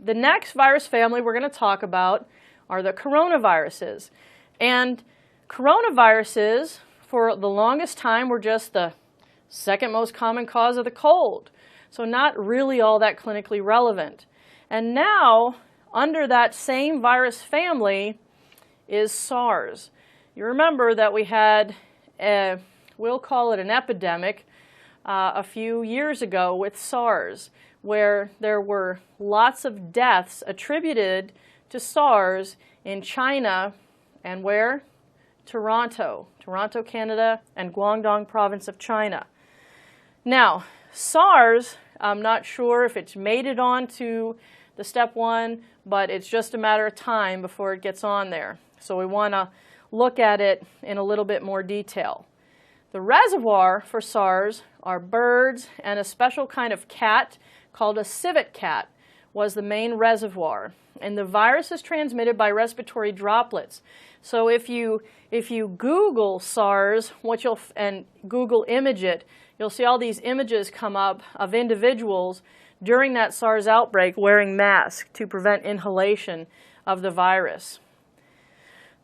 the next virus family we're going to talk about are the coronaviruses. And coronaviruses, for the longest time, were just the second most common cause of the cold. So not really all that clinically relevant. And now, under that same virus family is SARS. You remember that we had, we'll call it an epidemic, a few years ago with SARS, where there were lots of deaths attributed to SARS in China and where? Toronto, Canada, and Guangdong province of China. Now, SARS, I'm not sure if it's made it on to the step 1, but it's just a matter of time before it gets on there. So we want to look at it in a little bit more detail. The reservoir for SARS are birds, and a special kind of cat called a civet cat was the main reservoir. And the virus is transmitted by respiratory droplets. So if you Google SARS, and Google image it, you'll see all these images come up of individuals during that SARS outbreak wearing masks to prevent inhalation of the virus.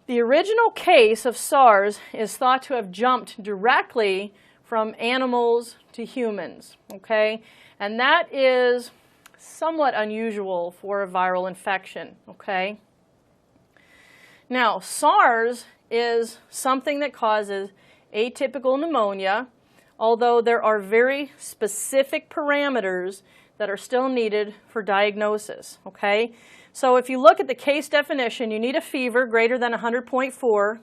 The original case of SARS is thought to have jumped directly from animals to humans, okay? And that is somewhat unusual for a viral infection, okay? Now, SARS is something that causes atypical pneumonia, although there are very specific parameters that are still needed for diagnosis, okay? So if you look at the case definition, you need a fever greater than 100.4,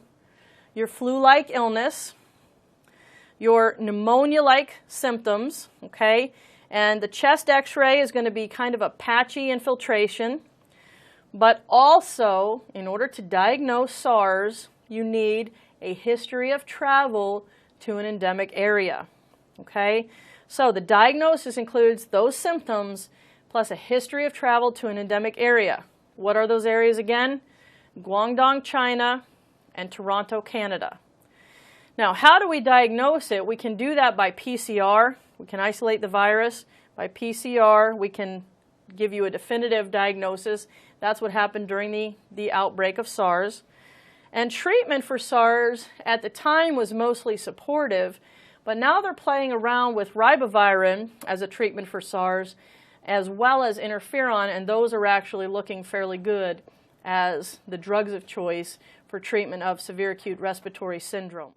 your flu-like illness, your pneumonia-like symptoms, okay? And the chest x-ray is going to be kind of a patchy infiltration. But also, in order to diagnose SARS, you need a history of travel to an endemic area, okay? So the diagnosis includes those symptoms plus a history of travel to an endemic area. What are those areas again? Guangdong, China, and Toronto, Canada. Now, how do we diagnose it? We can do that by PCR. We can isolate the virus. By PCR, we can give you a definitive diagnosis. That's what happened during the outbreak of SARS. And treatment for SARS at the time was mostly supportive, but now they're playing around with ribavirin as a treatment for SARS, as well as interferon, and those are actually looking fairly good as the drugs of choice for treatment of severe acute respiratory syndrome.